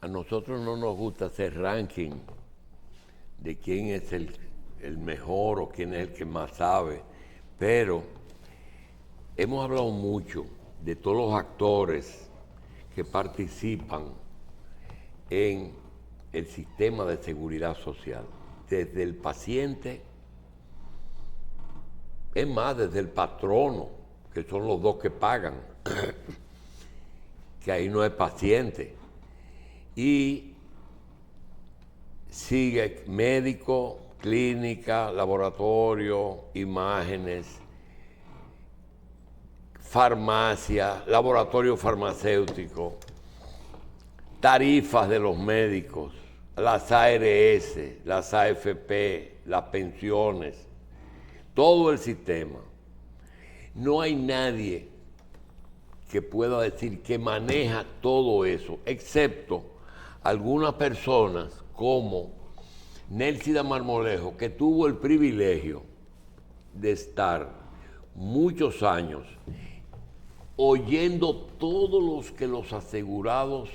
a nosotros no nos gusta hacer ranking de quién es el mejor o quién es el que más sabe, pero hemos hablado mucho de todos los actores que participan en el sistema de seguridad social, desde el paciente, es más, desde el patrono, que son los dos que pagan, que ahí no es paciente, y sigue médico, clínica, laboratorio, imágenes, farmacia, laboratorio farmacéutico, tarifas de los médicos, las ARS, las AFP, las pensiones, todo el sistema. No hay nadie que pueda decir que maneja todo eso, excepto algunas personas como Nélcida Marmolejo, que tuvo el privilegio de estar muchos años oyendo todos los que los asegurados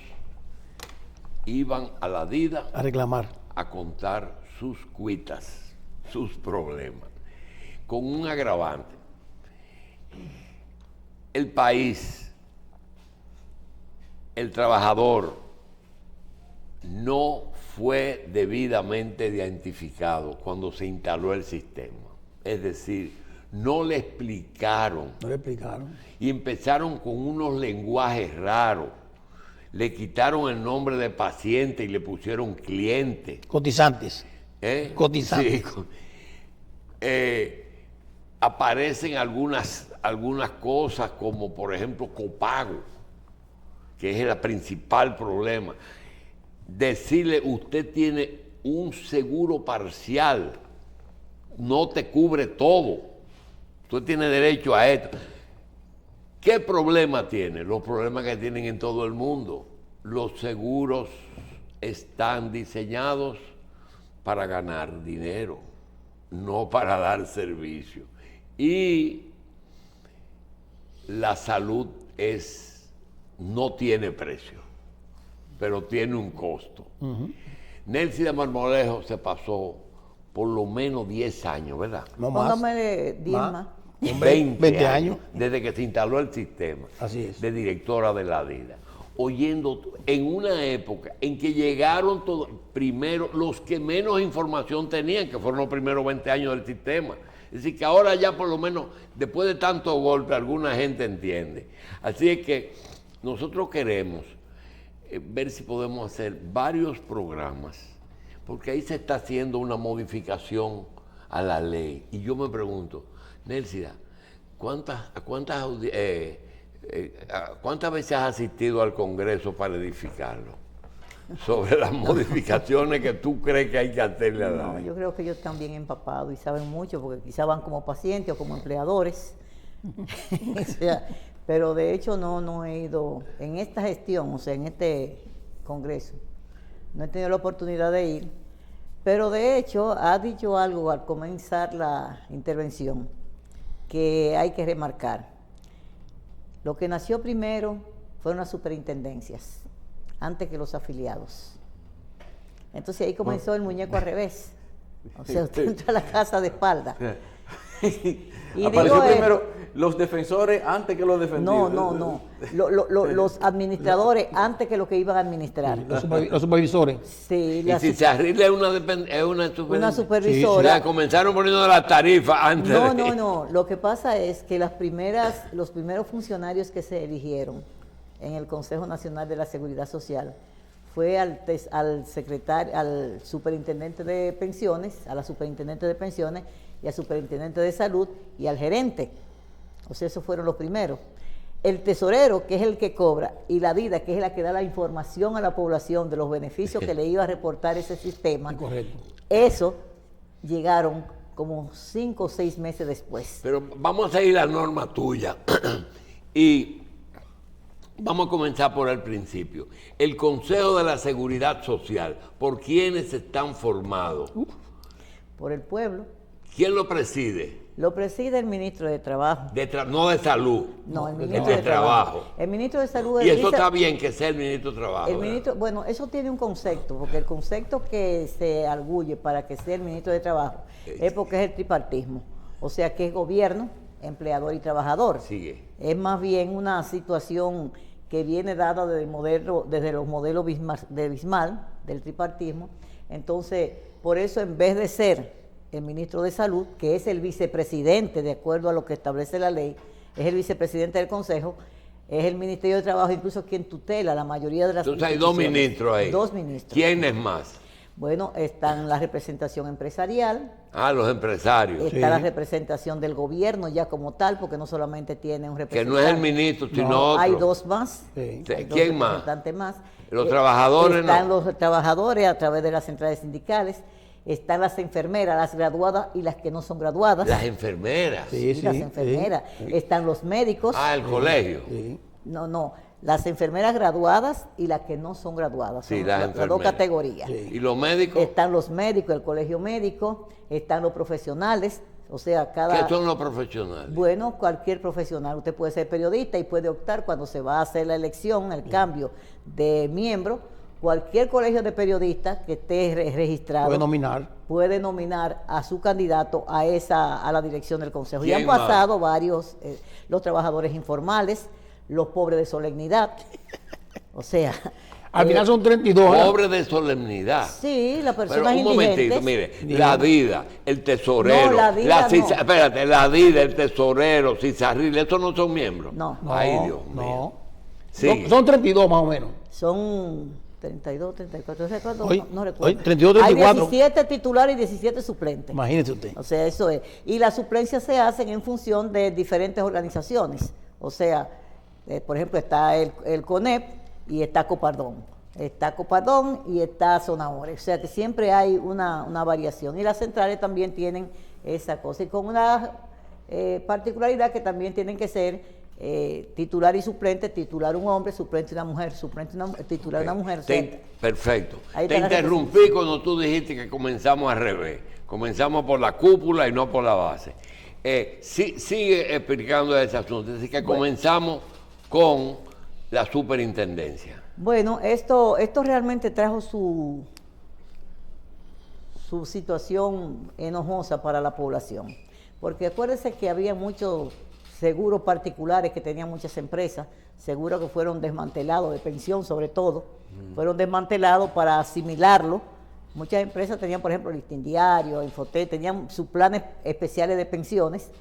iban a la DIDA a reclamar, a contar sus cuitas, sus problemas, con un agravante. El país, el trabajador, no fue debidamente identificado cuando se instaló el sistema. Es decir, no le explicaron. no le explicaron. Y empezaron con unos lenguajes raros. Le quitaron el nombre de paciente y le pusieron cliente. Cotizantes. Cotizantes. Sí. Aparecen algunas cosas como, por ejemplo, copago, que es el principal problema. Decirle, usted tiene un seguro parcial, no te cubre todo. Usted tiene derecho a esto. ¿Qué problema tiene? Los problemas que tienen en todo el mundo. Los seguros están diseñados para ganar dinero, no para dar servicio. Y la salud no tiene precio, pero tiene un costo. Nélcida Marmolejo se pasó por lo menos 10 años, ¿verdad? No más. Póngamele 10 más. 20 años, desde que se instaló el sistema. Así es. De directora de la DIDA. Oyendo, en una época en que llegaron primero los que menos información tenían, que fueron los primeros 20 años del sistema. Es decir, que ahora ya por lo menos, después de tantos golpes, alguna gente entiende. Así es que nosotros queremos ver si podemos hacer varios programas, porque ahí se está haciendo una modificación a la ley. Y yo me pregunto, Nélcida, ¿cuántas veces has asistido al Congreso para edificarlo? Sobre las modificaciones que tú crees que hay que hacerle a la No, ley. yo creo que ellos están bien empapados y saben mucho, porque quizá van como pacientes o como empleadores. O sea, pero de hecho no he ido en esta gestión, o sea, en este Congreso. No he tenido la oportunidad de ir, pero de hecho ha dicho algo al comenzar la intervención que hay que remarcar. Lo que nació primero fueron las superintendencias, antes que los afiliados. Entonces ahí comenzó el muñeco al revés. O sea, usted entra a la casa de espalda. Y apareció digo, primero los defensores antes que los defendidos. No. Los administradores antes que los que iban a administrar. Los supervisores. Sí, Y si se arregla es una supervisora. Ya comenzaron poniendo las tarifas antes. No. Lo que pasa es que los primeros funcionarios que se eligieron en el Consejo Nacional de la Seguridad Social fue al secretario, al superintendente de pensiones, a la superintendente de pensiones y al superintendente de salud y al gerente. O sea, esos fueron los primeros. El tesorero, que es el que cobra, y la DIDA, que es la que da la información a la población de los beneficios que le iba a reportar ese sistema. Correcto. Eso llegaron como 5 o 6 meses después. Pero vamos a seguir la norma tuya. Y vamos a comenzar por el principio. El Consejo de la Seguridad Social, ¿por quiénes están formados? Por el pueblo. ¿Quién lo preside? Lo preside el ministro de Trabajo. No de Salud. No, el el ministro de Trabajo. El ministro de Salud. Y eso está bien que sea el ministro de Trabajo. El ministro, bueno, eso tiene un concepto, porque el concepto que se arguye para que sea el ministro de Trabajo es porque es el tripartismo. O sea, que es gobierno, empleador y trabajador. Sigue. Es más bien una situación que viene dada desde los modelos de Bismarck, del tripartismo. Entonces, por eso en vez de ser el ministro de Salud, que es el vicepresidente, de acuerdo a lo que establece la ley, es el vicepresidente del Consejo, es el Ministerio de Trabajo incluso quien tutela la mayoría de las Entonces hay dos ministros ahí. Dos ministros. ¿Quiénes más? Bueno, están la representación empresarial. Los empresarios. Está la representación del gobierno ya como tal, porque no solamente tiene un representante. Que no es el ministro, sino otro. Hay dos más. Sí. Hay dos ¿Quién más? representantes más. Los trabajadores están no. los trabajadores a través de las centrales sindicales. Están las enfermeras, las graduadas y las que no son graduadas. Las enfermeras. Sí, las enfermeras. Sí. Están los médicos. El colegio. Sí. No. Las enfermeras graduadas y las que no son graduadas. Sí, son las dos categorías. Sí. ¿Y los médicos? Están los médicos, el colegio médico, están los profesionales. O sea, ¿Qué son los profesionales? Bueno, cualquier profesional. Usted puede ser periodista y puede optar cuando se va a hacer la elección, el cambio de miembro. Cualquier colegio de periodistas que esté registrado puede nominar a su candidato a la dirección del Consejo. Y han pasado varios, los trabajadores informales, los pobres de solemnidad. O sea, al final son 32. Pobres de solemnidad. Sí, las personas indigentes. Un momentito, mire, la DIDA, el tesorero, no, la DIDA espérate, la DIDA, el tesorero, Cizarril, ¿estos no son miembros? No. Ay, Dios mío. Son 32 más o menos. Son 32, 34, no recuerdo. Hoy 32, 34. Hay 17 titulares y 17 suplentes. Imagínese usted. O sea, eso es. Y las suplencias se hacen en función de diferentes organizaciones. O sea, por ejemplo, está el CONEP y está Copardón. Está Copardón y está Sonahora. O sea, que siempre hay una variación. Y las centrales también tienen esa cosa. Y con una particularidad que también tienen que ser titular y suplente, titular un hombre, suplente una mujer, titular una mujer. Perfecto. Te interrumpí cuando tú dijiste que comenzamos al revés. Comenzamos por la cúpula y no por la base. Sigue explicando ese asunto. Es decir, que comenzamos con la superintendencia. Bueno, esto realmente trajo su situación enojosa para la población. Porque acuérdense que había muchos seguros particulares que tenían muchas empresas, seguros que fueron desmantelados, de pensión sobre todo, fueron desmantelados para asimilarlo. Muchas empresas tenían, por ejemplo, Listín Diario, Infotel, tenían sus planes especiales de pensiones,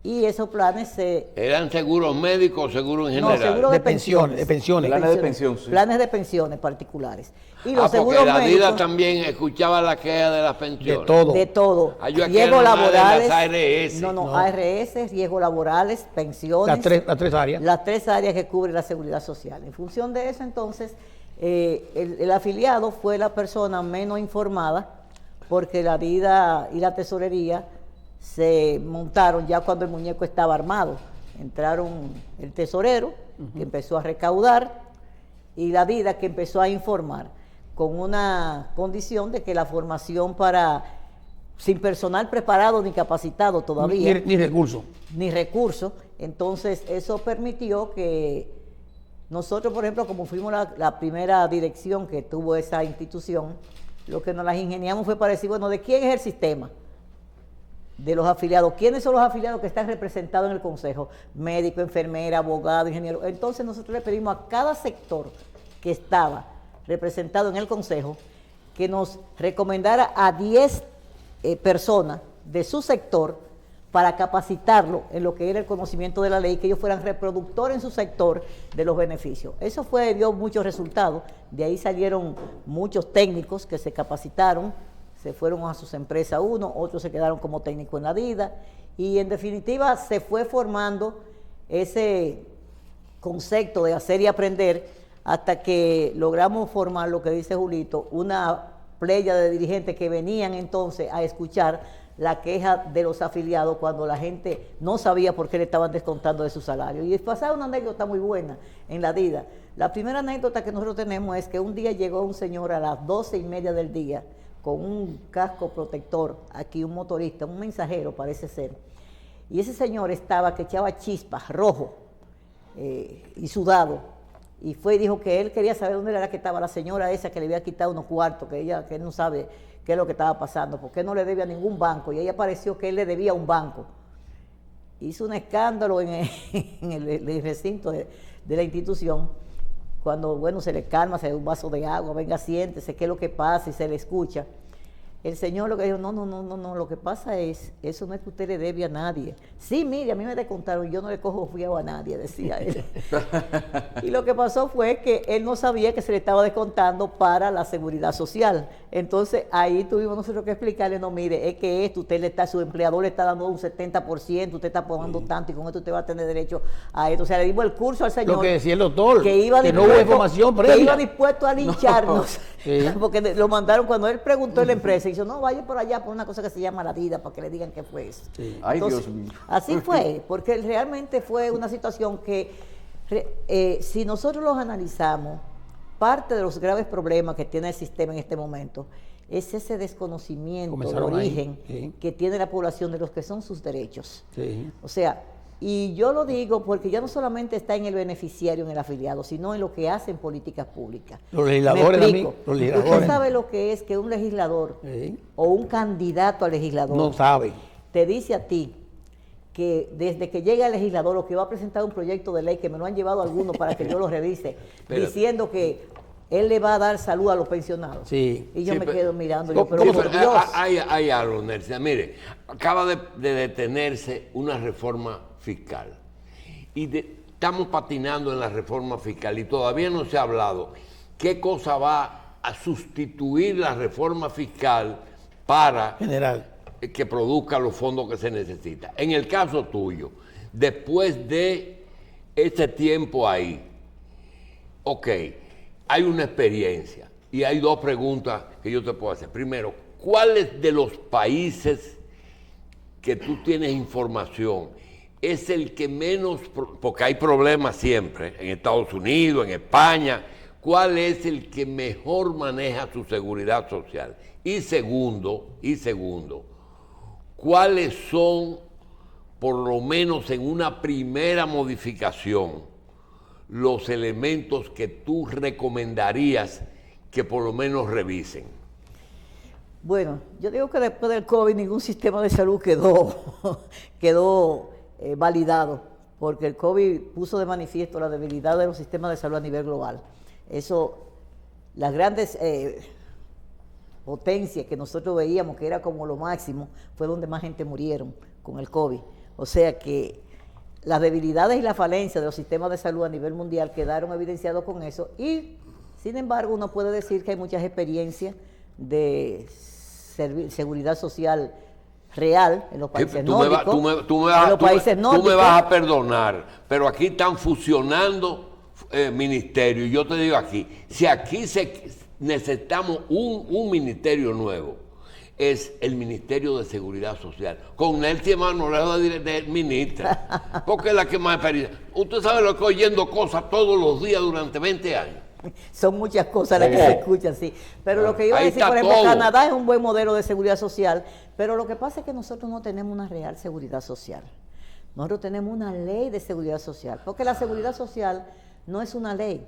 y esos planes ¿Eran seguros médicos o seguros en general? No, seguros de pensiones. Planes de pensión, sí. Planes de pensiones particulares. Y los seguros porque la médicos, DIDA también escuchaba la queja de las pensiones. De todo. De todo. Riesgos laborales. Las ARS. No, ARS, riesgos laborales, pensiones. Las tres áreas. Las tres áreas que cubre la seguridad social. En función de eso, entonces, el afiliado fue la persona menos informada, porque la DIDA y la tesorería se montaron ya cuando el muñeco estaba armado. Entraron el tesorero, que empezó a recaudar, y la DIDA, que empezó a informar, con una condición de que la formación sin personal preparado ni capacitado todavía. Ni recursos. Ni recursos. Entonces, eso permitió que nosotros, por ejemplo, como fuimos la primera dirección que tuvo esa institución, lo que nos las ingeniamos fue para decir, bueno, ¿de quién es el sistema? De los afiliados. ¿Quiénes son los afiliados que están representados en el Consejo? Médico, enfermera, abogado, ingeniero. Entonces nosotros le pedimos a cada sector que estaba representado en el Consejo que nos recomendara a 10 personas de su sector para capacitarlo en lo que era el conocimiento de la ley, que ellos fueran reproductores en su sector de los beneficios. Eso dio muchos resultados. De ahí salieron muchos técnicos que se capacitaron, se fueron a sus empresas otros se quedaron como técnicos en la DIDA, y en definitiva se fue formando ese concepto de hacer y aprender hasta que logramos formar, lo que dice Julito, una playa de dirigentes que venían entonces a escuchar la queja de los afiliados cuando la gente no sabía por qué le estaban descontando de su salario. Y pasaba una anécdota muy buena en la DIDA. La primera anécdota que nosotros tenemos es que un día llegó un señor a las 12:30 del día con un casco protector, aquí un motorista, un mensajero parece ser, Y ese señor estaba que echaba chispas, rojo y sudado. Y fue y dijo que él quería saber dónde era que estaba la señora esa que le había quitado unos cuartos, que él no sabe qué es lo que estaba pasando, porque él no le debía a ningún banco. Y ella pareció que él le debía a un banco. Hizo un escándalo en el recinto de la institución. Cuando, bueno, se le calma, se da un vaso de agua, venga, siéntese, qué es lo que pasa, y se le escucha. El señor lo que dijo, no, lo que pasa es, eso no es que usted le debe a nadie. Sí, mire, a mí me descontaron, yo no le cojo fiado a nadie, decía él. Y lo que pasó fue que él no sabía que se le estaba descontando para la seguridad social. Entonces, ahí tuvimos nosotros que explicarle, no, mire, es que esto, su empleador le está dando un 70%, usted está pagando tanto y con esto usted va a tener derecho a esto. O sea, le dimos el curso al señor. Lo que decía el doctor, que no hubo información previa. Que iba dispuesto a lincharnos. Sí. Porque lo mandaron cuando él preguntó en la empresa y dijo, no, vaya por allá por una cosa que se llama la vida para que le digan qué fue eso. Sí. Ay, Entonces, Dios mío. así fue, porque realmente fue una situación que, si nosotros los analizamos, parte de los graves problemas que tiene el sistema en este momento es ese desconocimiento de origen que tiene la población de los que son sus derechos. Sí. O sea, y yo lo digo porque ya no solamente está en el beneficiario, en el afiliado, sino en lo que hacen políticas públicas. Los legisladores también. Usted sabe lo que es que un legislador o un candidato a legislador no sabe. Te dice a ti que desde que llega el legislador o que va a presentar un proyecto de ley, que me lo han llevado algunos para que yo lo revise, diciendo que él le va a dar salud a los pensionados. Sí. Y yo me quedo mirando. Pero por Dios. Hay algo, Nercia. Mire, acaba de detenerse una reforma fiscal. Y estamos patinando en la reforma fiscal y todavía no se ha hablado qué cosa va a sustituir la reforma fiscal para que produzca los fondos que se necesitan. En el caso tuyo, después de este tiempo ahí, ok, hay una experiencia y hay dos preguntas que yo te puedo hacer. Primero, ¿cuáles de los países que tú tienes información es el que menos, porque hay problemas siempre, en Estados Unidos, en España, cuál es el que mejor maneja su seguridad social? Y segundo, ¿cuáles son, por lo menos en una primera modificación, los elementos que tú recomendarías que por lo menos revisen? Bueno, yo digo que después del COVID ningún sistema de salud quedó validado, porque el COVID puso de manifiesto la debilidad de los sistemas de salud a nivel global. Eso, las grandes potencias que nosotros veíamos que era como lo máximo, fue donde más gente murieron con el COVID. O sea que las debilidades y la falencia de los sistemas de salud a nivel mundial quedaron evidenciados con eso, y sin embargo uno puede decir que hay muchas experiencias de seguridad social real en los países nórdicos. Tú me vas a perdonar, pero aquí están fusionando ministerios. Y yo te digo aquí, si aquí necesitamos un ministerio nuevo, es el Ministerio de Seguridad Social. Con Nelcy Emanuel de ministra, porque es la que más experiencia. Usted sabe lo que oyendo cosas todos los días durante 20 años. Son muchas cosas las que se escuchan, sí. Pero lo que iba a decir, por ejemplo, Canadá es un buen modelo de seguridad social, pero lo que pasa es que nosotros no tenemos una real seguridad social. Nosotros tenemos una ley de seguridad social, porque la seguridad social no es una ley.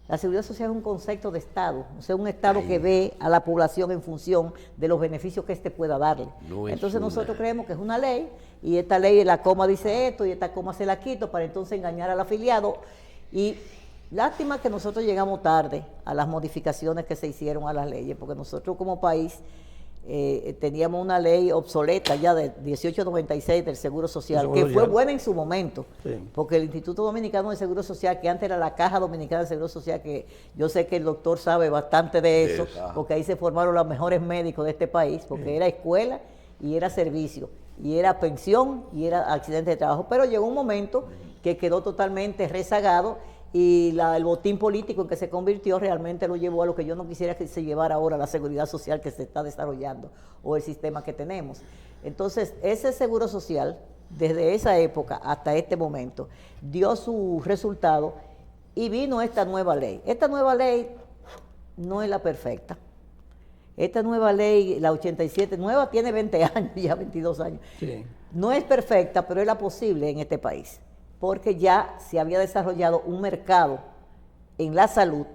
La seguridad social es un concepto de Estado, o sea, un Estado que ve a la población en función de los beneficios que éste pueda darle. Entonces nosotros creemos que es una ley, y esta ley, la coma dice esto, y esta coma se la quito para entonces engañar al afiliado. Y lástima que nosotros llegamos tarde a las modificaciones que se hicieron a las leyes, porque nosotros como país teníamos una ley obsoleta ya de 1896 del Seguro Social, que fue buena en su momento, porque el Instituto Dominicano de Seguro Social, que antes era la Caja Dominicana de Seguro Social, que yo sé que el doctor sabe bastante de eso, porque ahí se formaron los mejores médicos de este país, porque era escuela y era servicio, y era pensión y era accidente de trabajo, pero llegó un momento que quedó totalmente rezagado, y el botín político en que se convirtió realmente lo llevó a lo que yo no quisiera que se llevara ahora, la seguridad social que se está desarrollando o el sistema que tenemos. Entonces, ese seguro social, desde esa época hasta este momento, dio su resultado y vino esta nueva ley. Esta nueva ley no es la perfecta. Esta nueva ley, la 87, nueva, tiene 20 años, ya 22 años. Sí. no es perfecta, pero era posible en este país, porque ya se había desarrollado un mercado en la salud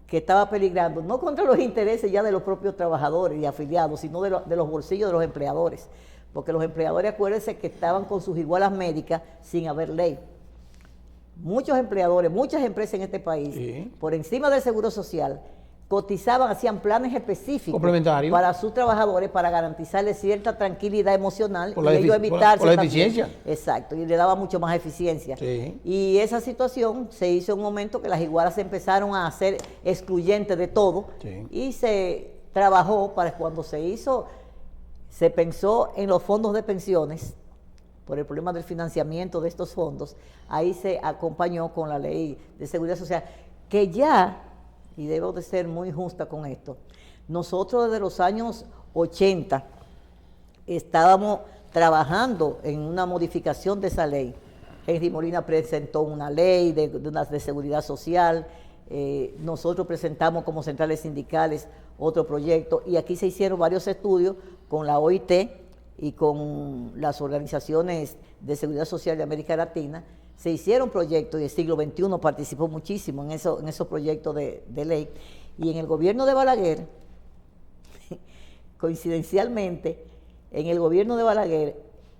que estaba peligrando, no contra los intereses ya de los propios trabajadores y afiliados, sino de los bolsillos de los empleadores, porque los empleadores, acuérdense que estaban con sus igualas médicas sin haber ley. Muchos empleadores, muchas empresas en este país, Sí. por encima del Seguro Social, cotizaban, hacían planes específicos Complementarios. para sus trabajadores para garantizarles cierta tranquilidad emocional Por la y ellos efici- evitarse por la también. eficiencia. Exacto, y le daba mucho más eficiencia. Sí. Y esa situación se hizo en un momento que las igualas se empezaron a hacer excluyentes de todo Sí. y se trabajó para cuando se pensó en los fondos de pensiones, por el problema del financiamiento de estos fondos, ahí se acompañó con la ley de seguridad social, que ya, y debo de ser muy justa con esto, nosotros desde los años 80 estábamos trabajando en una modificación de esa ley. Henry Molina presentó una ley de seguridad social, nosotros presentamos como centrales sindicales otro proyecto, y aquí se hicieron varios estudios con la OIT y con las organizaciones de seguridad social de América Latina. Se hicieron proyectos y el siglo XXI participó muchísimo en esos proyectos de ley. Y en el gobierno de Balaguer, coincidencialmente, en el gobierno de Balaguer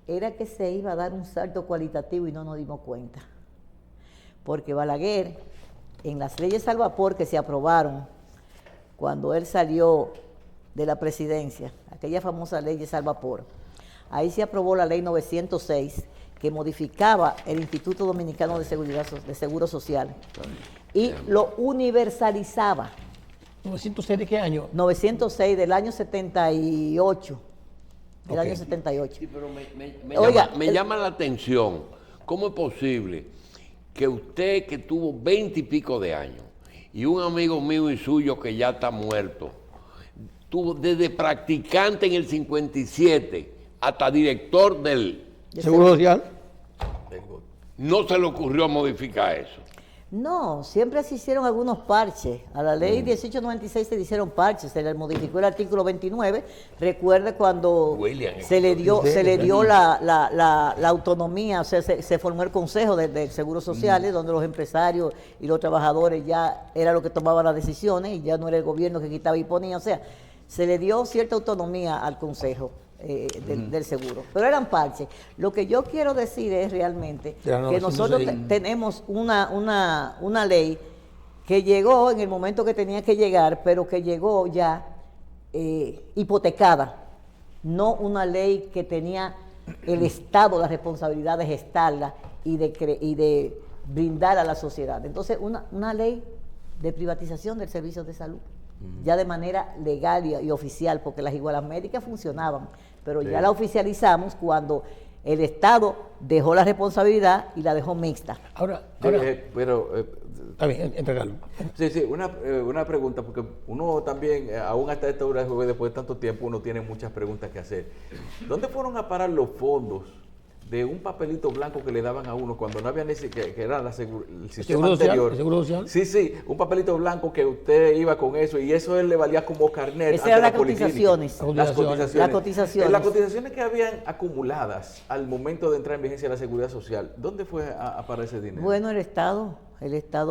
era que se iba a dar un salto cualitativo y no nos dimos cuenta. Porque Balaguer, en las leyes al vapor que se aprobaron cuando él salió de la presidencia, aquella famosa ley al vapor, ahí se aprobó la ley 906, que modificaba el Instituto Dominicano de Seguro Social y lo universalizaba. ¿906 de qué año? 906 del año 78. Del Ok. año 78. Sí, pero Oiga, me llama la atención, ¿cómo es posible que usted que tuvo 20 y pico de años y un amigo mío y suyo que ya está muerto, tuvo desde practicante en el 57 hasta director del... Seguro Social. No se le ocurrió modificar eso? No, siempre se hicieron algunos parches. A la ley 1896 se le hicieron parches, se le modificó el artículo 29. Recuerde cuando William, se le dio la autonomía, o sea, se formó el Consejo del Seguro Social, donde los empresarios y los trabajadores ya era lo que tomaban las decisiones y ya no era el gobierno que quitaba y ponía. O sea, se le dio cierta autonomía al Consejo del seguro, pero eran parches. Lo que yo quiero decir es realmente que nosotros tenemos una ley que llegó en el momento que tenía que llegar, pero que llegó ya hipotecada, no una ley que tenía el Estado la responsabilidad de gestarla y de brindar a la sociedad. Entonces, una ley de privatización del servicio de salud, ya de manera legal y oficial, porque las igualas médicas funcionaban, pero ya la oficializamos cuando el Estado dejó la responsabilidad y la dejó mixta. Ahora, está bien, entregarlo. Sí, una pregunta, porque uno también, aún hasta esta hora, después de tanto tiempo, uno tiene muchas preguntas que hacer. ¿Dónde fueron a parar los fondos de un papelito blanco que le daban a uno cuando no había que era el sistema anterior? ¿El Seguro Social? Sí, un papelito blanco que usted iba con eso y eso él le valía como carnet. Esas eran las cotizaciones. Las cotizaciones. Las cotizaciones que habían acumuladas al momento de entrar en vigencia la Seguridad Social, ¿dónde fue a parar ese dinero? Bueno, el Estado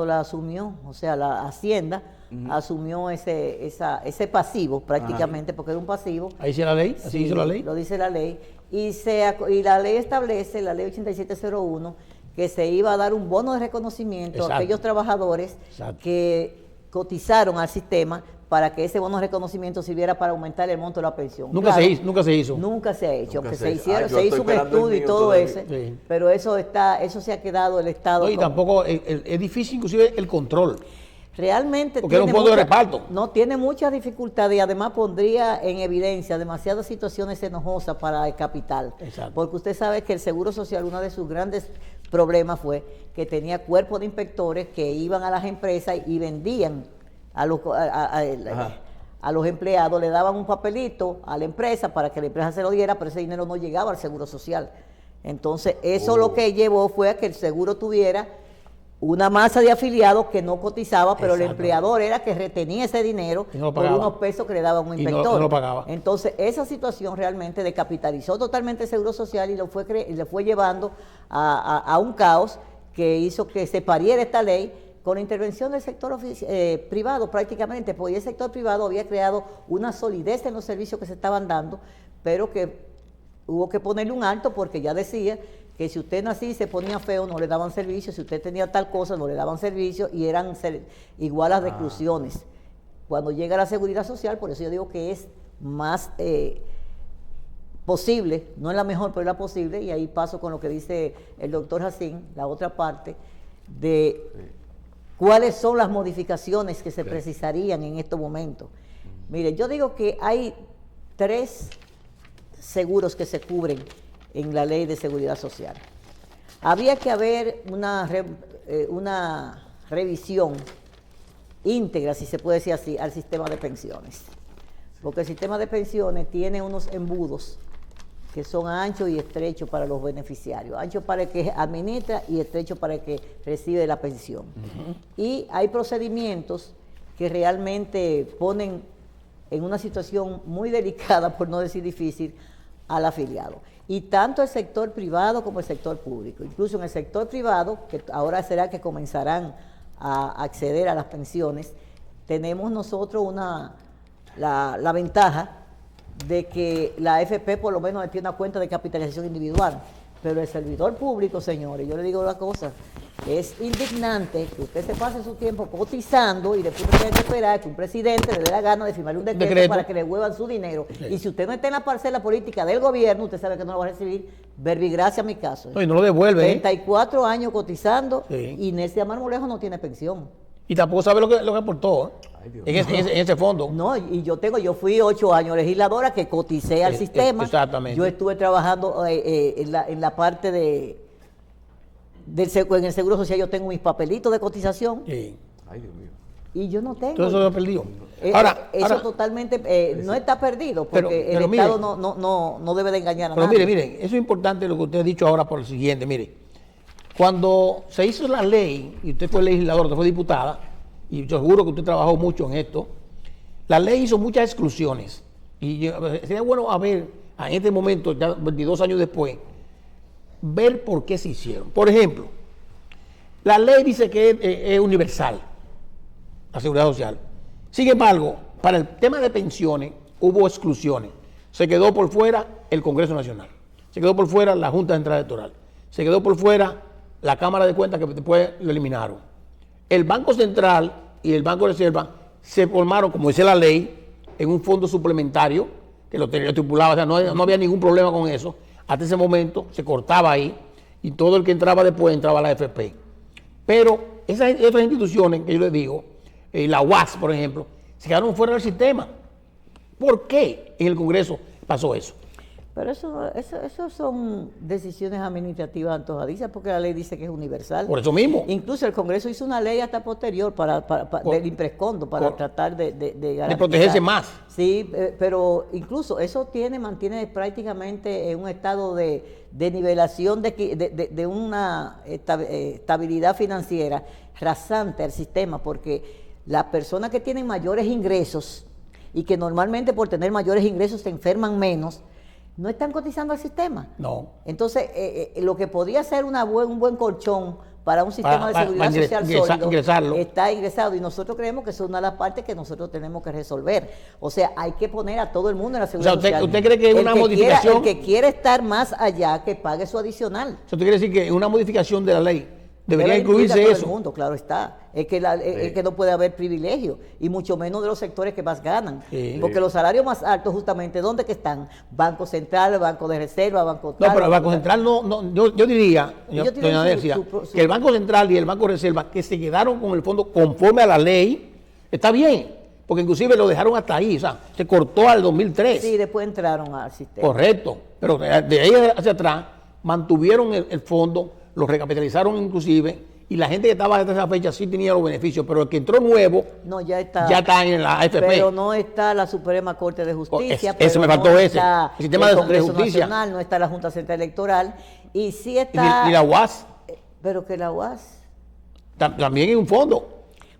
la asumió, o sea, la Hacienda asumió ese pasivo prácticamente, porque era un pasivo. Ahí dice la ley, así hizo la ley. Lo dice la ley. Y la ley establece, la ley 8701, que se iba a dar un bono de reconocimiento Exacto. a aquellos trabajadores Exacto. que cotizaron al sistema para que ese bono de reconocimiento sirviera para aumentar el monto de la pensión. Nunca se hizo. Nunca se ha hecho, Nunca aunque se se hizo. Yo se hizo estoy un esperando el estudio y mío todo todavía. ese, Sí. pero eso se ha quedado el Estado. No, y como- tampoco, es difícil inclusive el control. Realmente Porque era un fondo de reparto. No tiene muchas dificultades y además pondría en evidencia demasiadas situaciones enojosas para el capital. Exacto. Porque usted sabe que el Seguro Social, uno de sus grandes problemas fue que tenía cuerpos de inspectores que iban a las empresas y vendían a los empleados, le daban un papelito a la empresa para que la empresa se lo diera, pero ese dinero no llegaba al Seguro Social. Entonces, eso lo que llevó fue a que el seguro tuviera una masa de afiliados que no cotizaba, pero el Exacto. empleador era que retenía ese dinero Y no lo por pagaba. unos pesos que le daban un Y no inspector. lo pagaba. Entonces, esa situación realmente descapitalizó totalmente el Seguro Social y le fue llevando a un caos que hizo que se pariera esta ley con la intervención del sector privado prácticamente, porque el sector privado había creado una solidez en los servicios que se estaban dando, pero que hubo que ponerle un alto porque ya decía que si usted nacía y se ponía feo no le daban servicio, si usted tenía tal cosa no le daban servicio y eran igual las reclusiones. Cuando llega la seguridad social, por eso yo digo que es más posible, no es la mejor, pero es la posible, y ahí paso con lo que dice el doctor Jacín, la otra parte, de cuáles son las modificaciones que se precisarían en estos momentos. Mire, yo digo que hay 3 seguros que se cubren en la ley de seguridad social. Había que haber una revisión íntegra, si se puede decir así, al sistema de pensiones. Porque el sistema de pensiones tiene unos embudos que son anchos y estrechos para los beneficiarios. Ancho para el que administra y estrecho para el que recibe la pensión. Y hay procedimientos que realmente ponen en una situación muy delicada, por no decir difícil, al afiliado. Y tanto el sector privado como el sector público. Incluso en el sector privado, que ahora será que comenzarán a acceder a las pensiones, tenemos nosotros la ventaja de que la AFP por lo menos tiene una cuenta de capitalización individual. Pero el servidor público, señores, yo le digo una cosa, es indignante que usted se pase su tiempo cotizando y después tenga que esperar que un presidente le dé la gana de firmarle un decreto para que le huevan su dinero. Sí. Y si usted no está en la parcela política del gobierno, usted sabe que no lo va a recibir. Verbigracia mi caso. No, y no lo devuelve. 34 años cotizando Sí. y Necia Marmolejo no tiene pensión. Y tampoco sabe lo que aportó Ay, Dios en ese fondo. No, y yo fui 8 años legisladora que coticé al sistema. Exactamente. Yo estuve trabajando en la parte en el Seguro Social, yo tengo mis papelitos de cotización Sí. Ay, Dios mío. y yo no tengo. Todo eso lo perdió. Eso totalmente no está perdido, porque pero el mire, Estado no debe de engañar a Pero nadie. miren, eso es importante lo que usted ha dicho ahora por el siguiente. Mire, cuando se hizo la ley, y usted fue legislador, usted fue diputada, y yo seguro que usted trabajó mucho en esto, la ley hizo muchas exclusiones. Y sería bueno en este momento, ya 22 años después, ver por qué se hicieron. Por ejemplo, la ley dice que es universal, la seguridad social. Sin embargo, para el tema de pensiones hubo exclusiones. Se quedó por fuera el Congreso Nacional, se quedó por fuera la Junta Central Electoral, se quedó por fuera la Cámara de Cuentas, que después lo eliminaron. El Banco Central y el Banco de Reserva se formaron, como dice la ley, en un fondo suplementario, que lo estipulaba, o sea, no había ningún problema con eso. Hasta ese momento se cortaba ahí y todo el que entraba después entraba a la AFP. Pero esas instituciones que yo les digo, la UAS, por ejemplo, se quedaron fuera del sistema. ¿Por qué en el Congreso pasó eso? Pero eso son decisiones administrativas antojadizas, porque la ley dice que es universal. Por eso mismo. Incluso el Congreso hizo una ley hasta posterior del imprescondo para tratar de garantizar. protegerse más. Sí, pero incluso eso mantiene prácticamente en un estado de nivelación de una estabilidad financiera rasante al sistema, porque las personas que tienen mayores ingresos y que normalmente por tener mayores ingresos se enferman menos, no están cotizando al sistema. No. Entonces, lo que podría ser un buen colchón para un sistema de seguridad social sólido está ingresado, y nosotros creemos que eso es una de las partes que nosotros tenemos que resolver. O sea, hay que poner a todo el mundo en la seguridad social. ¿Usted cree que es una modificación? El que quiere estar más allá, que pague su adicional. ¿Usted quiere decir que una modificación de la ley debería Debe incluir a incluirse todo eso? el mundo, claro está. Es que no puede haber privilegio, y mucho menos de los sectores que más ganan. Sí. Porque los salarios más altos, justamente, ¿dónde que están? Banco Central, Banco de Reserva, Banco No, pero el Banco Central yo diría, doña Delcia, que el Banco Central y el Banco de Reserva, que se quedaron con el fondo conforme a la ley, está bien, porque inclusive lo dejaron hasta ahí, o sea, se cortó al 2003. Sí, después entraron al sistema. Correcto, pero de ahí hacia atrás mantuvieron el fondo, lo recapitalizaron inclusive, y la gente que estaba desde esa fecha sí tenía los beneficios, pero el que entró nuevo No, ya está en la AFP. Pero no está la Suprema Corte de Justicia. Eso me pero faltó no ese. está El sistema de Congreso justicia. Nacional, no está la Junta Central Electoral, y sí está... Y la UAS. Pero que la UAS... También hay un fondo.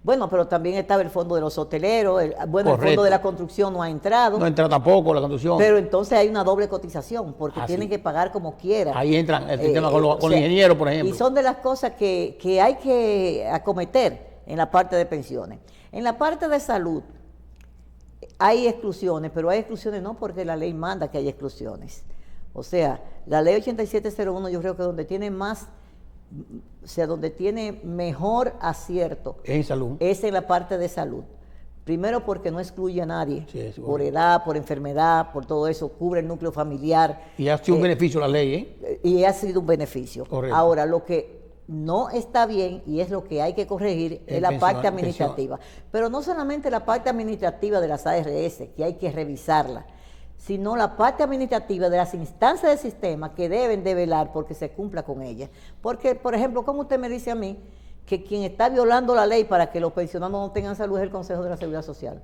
Bueno, pero también estaba el fondo de los hoteleros, el Correcto. fondo de la construcción no ha entrado. No entra tampoco la construcción. Pero entonces hay una doble cotización, porque tienen sí. que pagar como quiera. Ahí entran el sistema con o los sea, ingenieros, por ejemplo. Y son de las cosas que hay que acometer en la parte de pensiones. En la parte de salud hay exclusiones, pero hay exclusiones no porque la ley manda que haya exclusiones. O sea, la ley 8701 yo creo que donde tiene más, o sea, donde tiene mejor acierto En salud. es en la parte de salud. Primero porque no excluye a nadie, Sí, sí, por edad, por enfermedad, por todo eso, cubre el núcleo familiar. Y ha sido un beneficio la ley, ¿eh? Y ha sido un beneficio. Correcto. Ahora, lo que no está bien y es lo que hay que corregir es la parte administrativa. Pero no solamente la parte administrativa de las ARS, que hay que revisarla, sino la parte administrativa de las instancias del sistema que deben de velar porque se cumpla con ella. Porque, por ejemplo, ¿cómo usted me dice a mí que quien está violando la ley para que los pensionados no tengan salud es el Consejo de la Seguridad Social?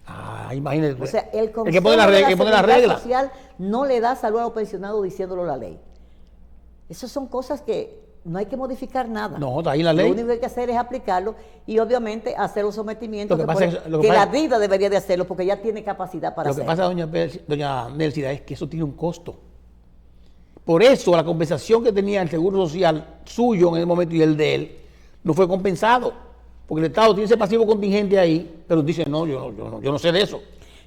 Ah, imagínate. O sea, el Consejo que pone la de la Seguridad Seguridad Social no le da salud a los pensionados diciéndolo la ley. Esas son cosas que no hay que modificar nada. No, está ahí la ley. Lo único que hay que hacer es aplicarlo y obviamente hacer los sometimientos Lo que pasa es- lo que que la pasa- vida debería de hacerlo porque ya tiene capacidad para Lo que hacerlo. pasa, doña Nélida, es que eso tiene un costo. Por eso la compensación que tenía el Seguro Social suyo en el momento y el de él no fue compensado. Porque el Estado tiene ese pasivo contingente ahí, pero dice, no, yo no sé de eso.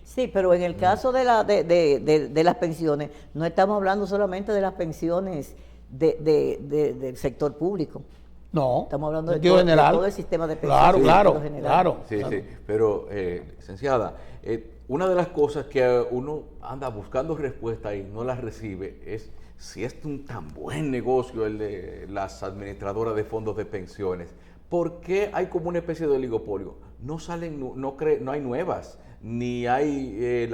Sí, pero en el caso de las pensiones, no estamos hablando solamente de las pensiones del sector público. No. Estamos hablando de sentido todo, general. de todo el sistema de pensiones. Claro, en claro, sentido general. claro. Sí, claro. sí, pero licenciada, una de las cosas que uno anda buscando respuesta y no las recibe es si es un tan buen negocio el de las administradoras de fondos de pensiones. ¿Por qué hay como una especie de oligopolio? No salen, no hay nuevas, ni hay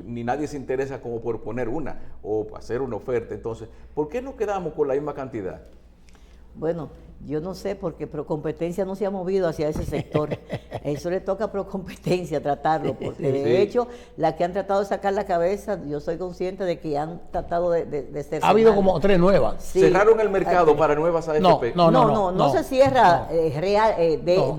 ni nadie se interesa como por poner una o hacer una oferta. Entonces, ¿por qué no quedamos con la misma cantidad? Bueno, yo no sé porque Procompetencia no se ha movido hacia ese sector. Eso le toca a Procompetencia tratarlo, porque de Sí. hecho, las que han tratado de sacar la cabeza, yo soy consciente de que han tratado de ser. Ha habido como 3 nuevas. Sí. ¿Cerraron el mercado para nuevas AFP? No se cierra no. real, No.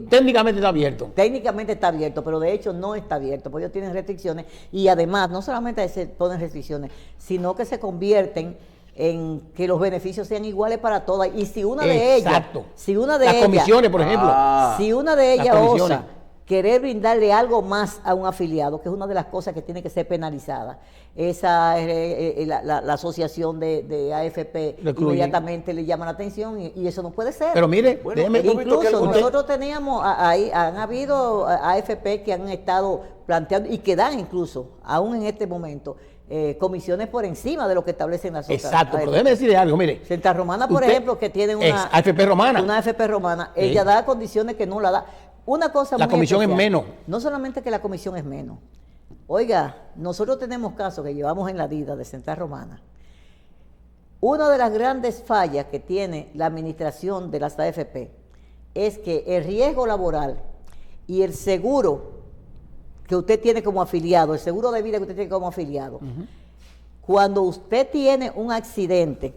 Técnicamente está abierto. técnicamente está abierto, pero de hecho no está abierto, porque ellos tienen restricciones y además no solamente se ponen restricciones, sino que se convierten en que los beneficios sean iguales para todas. Y si una de Exacto. ellas, si una de Las ellas, comisiones, por ejemplo. si una de Las ellas comisiones. osa querer brindarle algo más a un afiliado, que es una de las cosas que tiene que ser penalizada, esa la asociación de AFP Lo excluyen. inmediatamente le llama la atención y eso no puede ser. Pero mire, Bueno, déjeme- hemos visto que Incluso algunos- nosotros teníamos ahí, han habido AFP que han estado planteando y que dan incluso, aún en este momento, comisiones por encima de lo que establecen las otras. Exacto, pero AFP. déjeme decirle algo, mire. Santa Romana, por Usted- ejemplo, que tiene ex AFP Romana. Una AFP Romana, Sí. ella da condiciones que no la da. Una cosa La muy comisión es especial, menos. No solamente que la comisión es menos. Oiga, nosotros tenemos casos que llevamos en la DIDA de Santa Romana. Una de las grandes fallas que tiene la administración de las AFP es que el riesgo laboral y el seguro que usted tiene como afiliado, el seguro de vida que usted tiene como afiliado, cuando usted tiene un accidente,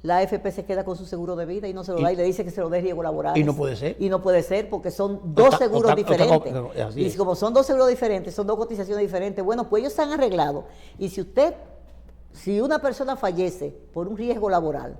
la AFP se queda con su seguro de vida y no se lo da y le dice que se lo dé riesgo laboral. Y no puede ser. Y no puede ser porque son dos Otra- seguros otra- diferentes. así Y es. como son dos seguros diferentes, son dos cotizaciones diferentes, bueno, pues ellos se han arreglado. Y si una persona fallece por un riesgo laboral,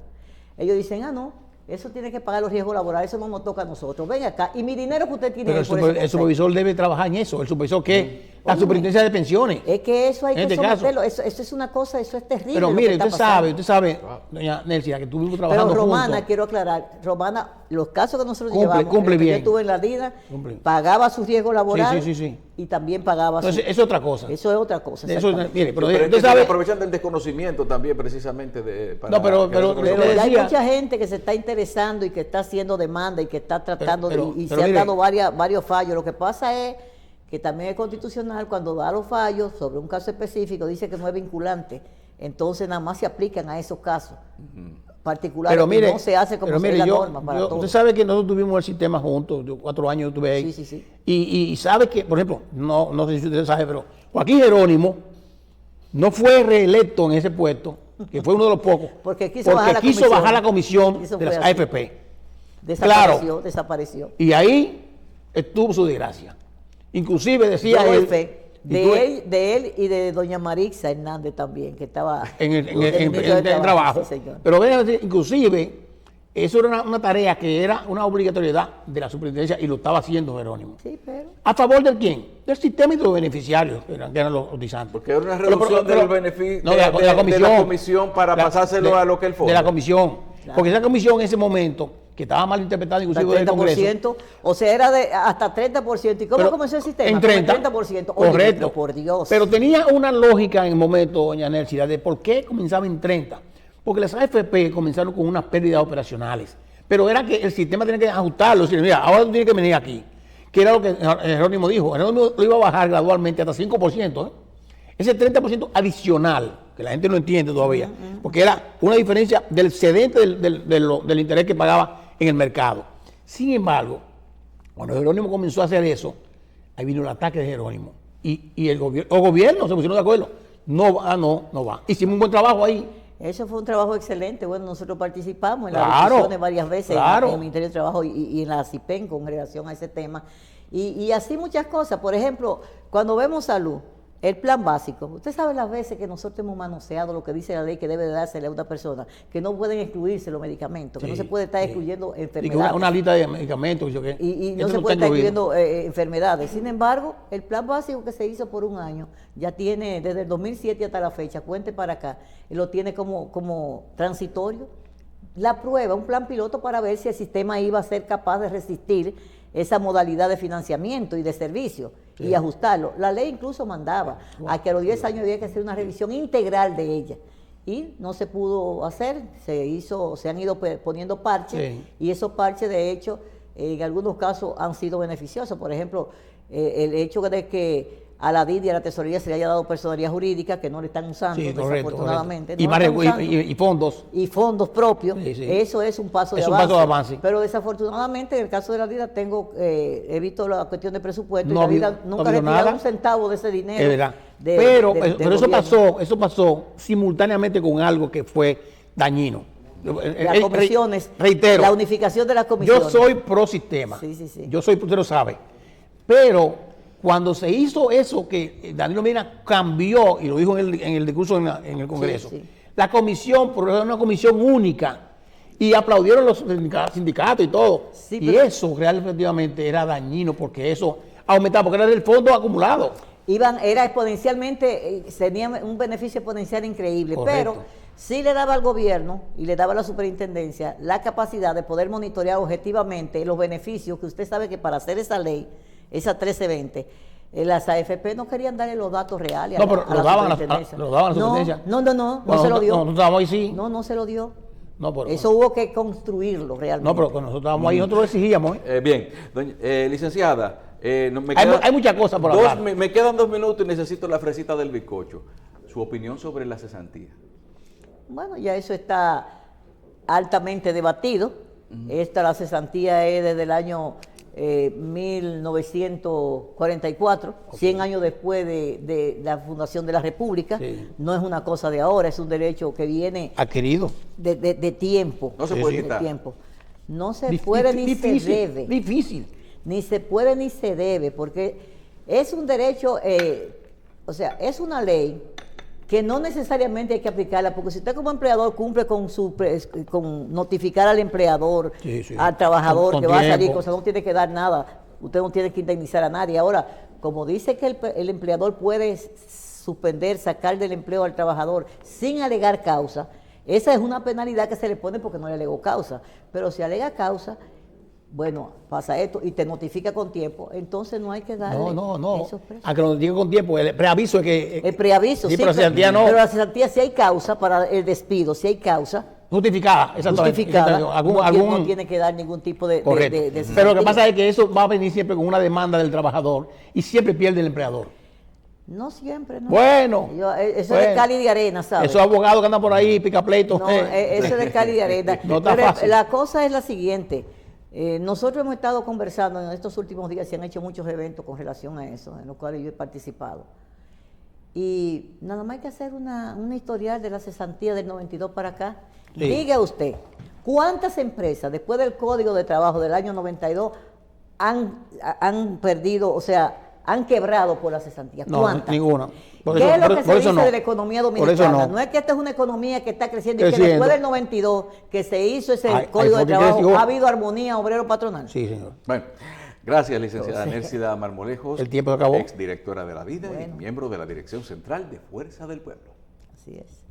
ellos dicen, no, eso tiene que pagar los riesgos laborales, eso no nos toca a nosotros. Ven acá, y mi dinero que usted tiene Pero ahí por ese el concepto. supervisor debe trabajar en eso. El supervisor que la superintendencia de pensiones. Es que eso hay En que este caso. someterlo, eso es una cosa, eso es terrible. Pero lo que mire, está usted pasando. sabe, doña Nelsia, que estuvimos trabajando Pero Romana, juntos. quiero aclarar, Romana, los casos que nosotros Cumple- llevamos, cumple en el que bien. yo estuve en la DINA, Cumple. pagaba su riesgo laboral Sí. y también pagaba su... Entonces, eso es otra cosa. Eso es otra cosa. Eso, exactamente. mire, pero Pero es usted que se sabe. aprovechan del desconocimiento también precisamente para No, pero- que las pero- Pero ya hay decía- mucha gente que se está interesando y que está haciendo demanda y que está tratando y pero se han mire. dado varios fallos. Lo que pasa es que también es constitucional cuando da los fallos sobre un caso específico, dice que no es vinculante. Entonces nada más se aplican a esos casos particulares Pero mire, y no se hace como pero es mire, la yo- norma para yo- todos. usted sabe que nosotros tuvimos el sistema juntos, 4 años yo estuve ahí. Sí. Y sabe que, por ejemplo, no sé si usted sabe, pero Joaquín Jerónimo no fue reelecto en ese puesto, que fue uno de los pocos, Porque quiso bajar la comisión. bajar la comisión Eso de fue las así. AFP. desapareció. Y ahí estuvo su desgracia. Inclusive decía Yo doy él, fe de él y de doña Marixa Hernández también, que estaba en el Ministerio de trabajo. Sí, señor. Pero vean, inclusive, eso era una tarea que era una obligatoriedad de la superintendencia y lo estaba haciendo Jerónimo. Sí, pero... ¿A favor de quién? Del sistema y de los beneficiarios, que eran los cotizantes. Porque era una reducción del beneficio no, de la comisión para pasárselo a lo que el fondo. De la comisión. Claro. Porque esa comisión en ese momento, que estaba mal interpretada inclusive del Congreso. O sea, era de hasta 30%. ¿Y cómo comenzó el sistema? En 30%. 30%. Oye, Correcto. pero por Dios. Pero tenía una lógica en el momento, doña Nelcy, de por qué comenzaba en 30%. Porque las AFP comenzaron con unas pérdidas operacionales. Pero era que el sistema tenía que ajustarlo. Decir, mira, ahora tú tienes que venir aquí. Que era lo que Jerónimo dijo. Jerónimo lo iba a bajar gradualmente hasta 5%. Ese 30% adicional, que la gente no entiende todavía, porque era una diferencia del excedente del interés que pagaba en el mercado. Sin embargo, cuando Jerónimo comenzó a hacer eso, ahí vino el ataque de Jerónimo. Y el gobierno se pusieron de acuerdo. No va. Hicimos un buen trabajo ahí. Eso fue un trabajo excelente. Bueno, nosotros participamos en las Claro, discusiones varias veces claro. en el Ministerio de Trabajo y en la CIPEN con relación a ese tema. Y así muchas cosas. Por ejemplo, cuando vemos salud, el plan básico. Usted sabe las veces que nosotros hemos manoseado lo que dice la ley que debe de dársele a una persona, que no pueden excluirse los medicamentos, que no se puede estar excluyendo enfermedades. Una lista de medicamentos. Y no se puede estar excluyendo enfermedades. Sin embargo, el plan básico que se hizo por un año, ya tiene desde el 2007 hasta la fecha, cuente para acá, y lo tiene como transitorio. La prueba, un plan piloto para ver si el sistema iba a ser capaz de resistir esa modalidad de financiamiento y de servicio y ajustarlo. La ley incluso mandaba a que a los 10 años había que hacer una revisión integral de ella. Y no se pudo hacer, se han ido poniendo parches y esos parches de hecho en algunos casos han sido beneficiosos. Por ejemplo, el hecho de que a la DID y a la tesorería se le haya dado personalidad jurídica que no le están usando, desafortunadamente. Correcto. Y fondos. Y fondos propios. Eso es un paso de avance. Pero desafortunadamente en el caso de la DID he visto la cuestión de presupuesto, y la DID nunca retirado un centavo de ese dinero. Es verdad. Pero eso pasó simultáneamente con algo que fue dañino. Las comisiones, reitero, la unificación de las comisiones. Yo soy pro sistema. Sí. Usted lo sabe. Pero cuando se hizo eso, que Danilo Medina cambió, y lo dijo en el discurso en el Congreso, la comisión, por ejemplo, una comisión única, y aplaudieron los sindicatos y todo. Y eso realmente efectivamente era dañino, porque eso aumentaba, porque era del fondo acumulado. Era exponencialmente, tenía un beneficio exponencial increíble. Correcto. Pero sí le daba al gobierno y le daba a la superintendencia la capacidad de poder monitorear objetivamente los beneficios, que usted sabe que para hacer esa ley, esa 1320, las AFP no querían darle los datos reales a la superintendencia. ¿Lo daban a la superintendencia? No se lo dio. Nosotros estábamos ahí, sí. No se lo dio. Pero, eso hubo que construirlo realmente. No, pero cuando nosotros estábamos ahí, nosotros lo exigíamos. Bien, licenciada, hay muchas cosas por hablar. Me quedan 2 minutos y necesito la fresita del bizcocho. Su opinión sobre la cesantía. Bueno, ya eso está altamente debatido. La cesantía es desde el año 1944, 100 años después de la fundación de la República. No es una cosa de ahora, es un derecho que viene adquirido de tiempo. No se puede quitar. No se puede ni se debe. Difícil. Ni se puede ni se debe, porque es un derecho, es una ley que no necesariamente hay que aplicarla, porque si usted como empleador cumple con notificar al empleador, al trabajador que va a salir, no tiene que dar nada, usted no tiene que indemnizar a nadie. Ahora, como dice que el empleador puede suspender, sacar del empleo al trabajador sin alegar causa, esa es una penalidad que se le pone porque no le alegó causa. Pero si alega causa, bueno, pasa esto y te notifica con tiempo, entonces no hay que darle esos precios. A que lo notifique con tiempo, el preaviso es que... El preaviso, sí, pero la cesantía no. Pero la cesantía si hay causa para el despido, si hay causa... Justificada, exactamente. No tiene que dar ningún tipo de pero lo que pasa es que eso va a venir siempre con una demanda del trabajador y siempre pierde el empleador. No siempre, no. Bueno. Eso es de cal y de arena, ¿sabes? Esos abogados que andan por ahí, pica pleitos. No, eso es de cal y de arena. No está fácil. La cosa es la siguiente. Nosotros hemos estado conversando en estos últimos días, se han hecho muchos eventos con relación a eso, en los cuales yo he participado. Y nada más hay que hacer una historial de la cesantía del 92 para acá. Sí. Diga usted, ¿cuántas empresas después del Código de Trabajo del año 92 han perdido, o sea, han quebrado por la cesantía? No, ¿Cuántas? ninguna. Por ¿Qué eso- es lo por- que por se eso dice no. de la economía Por eso dominicana? no. No es que esta es una economía que está creciendo y que Creciendo. después del 92 que se hizo ese Ay, Código ay, de fue que Trabajo creció. ha habido armonía obrero-patronal. Sí, señor. Bueno, gracias, licenciada Nércida Marmolejos. El tiempo se acabó. Exdirectora de la vida y Bueno. miembro de la Dirección Central de Fuerza del Pueblo. Así es.